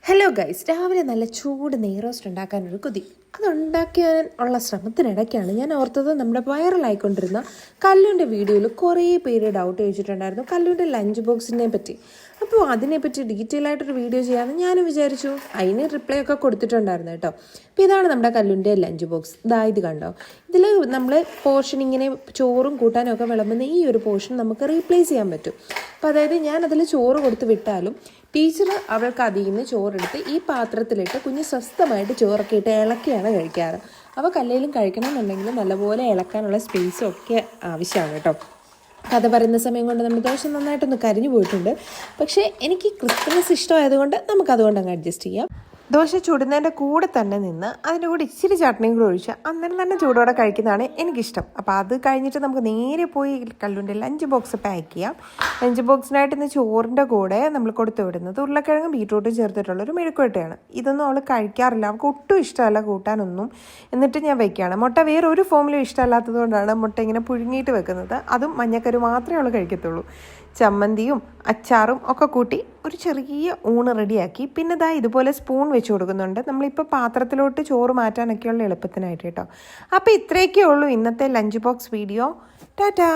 Hello guys, രാവിലെ നല്ല ചൂട് നെയ് റോസ്റ്റ് ഉണ്ടാക്കാനൊരു കൊതി. അതുണ്ടാക്കാനുള്ള ശ്രമത്തിനിടയ്ക്കാണ് ഞാൻ ഓർത്തത് നമ്മുടെ വൈറലായിക്കൊണ്ടിരുന്ന കല്ലുവിൻ്റെ വീഡിയോയിൽ കുറേ പേര് ഡൗട്ട് ചോദിച്ചിട്ടുണ്ടായിരുന്നു കല്ലുവിൻ്റെ ലഞ്ച് ബോക്സിനെ പറ്റി. അപ്പോൾ അതിനെപ്പറ്റി ഡീറ്റെയിൽ ആയിട്ടൊരു വീഡിയോ ചെയ്യാമെന്ന് ഞാനും വിചാരിച്ചു. അതിന് റിപ്ലൈ ഒക്കെ കൊടുത്തിട്ടുണ്ടായിരുന്നു കേട്ടോ. അപ്പോൾ ഇതാണ് നമ്മുടെ കല്ലുവിൻ്റെ ലഞ്ച് ബോക്സ്. ഇത് കണ്ടോ, ഇതിൽ നമ്മൾ പോർഷൻ ഇങ്ങനെ ചോറും കൂട്ടാനും ഒക്കെ വിളമ്പുന്ന ഈ ഒരു പോർഷൻ നമുക്ക് റീപ്ലേസ് ചെയ്യാൻ പറ്റും. അപ്പോൾ അതായത് ഞാൻ അതിൽ ചോറ് കൊടുത്ത് വിട്ടാലും ടീച്ചർ അവൾക്ക് അതിൽ നിന്ന് ചോറെടുത്ത് ഈ പാത്രത്തിലിട്ട് കുഞ്ഞ് സ്വസ്ഥമായിട്ട് ചോറൊക്കെ ഇട്ട് ഇളക്കിയാണ് കഴിക്കാറ്. അവൾക്ക് അല്ലെങ്കിലും കഴിക്കണമെന്നുണ്ടെങ്കിൽ നല്ലപോലെ ഇളക്കാനുള്ള സ്പേസും ഒക്കെ ആവശ്യമാണ് കേട്ടോ. കഥ പറയുന്ന സമയം കൊണ്ട് നമ്മുടെ ദോശ നന്നായിട്ടൊന്ന് കരിഞ്ഞു പോയിട്ടുണ്ട്. പക്ഷേ എനിക്ക് ക്രിസ്പിനെസ് ഇഷ്ടമായതുകൊണ്ട് നമുക്കതുകൊണ്ട് അങ്ങ് അഡ്ജസ്റ്റ് ചെയ്യാം. ദോശ ചുടുന്നതിൻ്റെ കൂടെ തന്നെ നിന്ന് അതിൻ്റെ കൂടെ ഇച്ചിരി ചട്നിയും കൂടെ ഒഴിച്ച് അന്നേരം തന്നെ ചൂടോടെ കഴിക്കുന്നതാണ് എനിക്കിഷ്ടം. അപ്പോൾ അത് കഴിഞ്ഞിട്ട് നമുക്ക് നേരെ പോയി കല്ലുവിൻ്റെ ലഞ്ച് ബോക്സ് പാക്ക് ചെയ്യാം. ലഞ്ച് ബോക്സിനായിട്ട് ഇന്ന് ചോറിൻ്റെ കൂടെ നമ്മൾ കൊടുത്തു വിടുന്നത് ഉരുളക്കിഴങ്ങും ബീറ്റ്റൂട്ടും ചേർത്തിട്ടുള്ളൊരു മെഴുക്കുവരട്ടിയാണ്. ഇതൊന്നും അവൾ കഴിക്കാറില്ല, അവൾക്ക് ഒട്ടും ഇഷ്ടമല്ല കൂട്ടാനൊന്നും. എന്നിട്ട് ഞാൻ വയ്ക്കുകയാണ്. മുട്ട വേറെ ഒരു ഫോമിലും ഇഷ്ടമല്ലാത്തത് കൊണ്ടാണ് മുട്ട ഇങ്ങനെ പുഴുങ്ങിയിട്ട് വെക്കുന്നത്. അതും മഞ്ഞക്കരു മാത്രമേ അവൾ കഴിക്കത്തുള്ളൂ. ചമ്മന്തിയും അച്ചാറും ഒക്കെ കൂട്ടി ഒരു ചെറിയ ഊണ് റെഡിയാക്കി. പിന്നെ ഇതുപോലെ സ്പൂൺ വെച്ച് കൊടുക്കുന്നുണ്ട്, നമ്മളിപ്പോൾ പാത്രത്തിലോട്ട് ചോറ് മാറ്റാനൊക്കെയുള്ള എളുപ്പത്തിനായിട്ട് കേട്ടോ. അപ്പോൾ ഇത്രയൊക്കെ ഉള്ളൂ ഇന്നത്തെ ലഞ്ച് ബോക്സ് വീഡിയോ. ടാറ്റാ.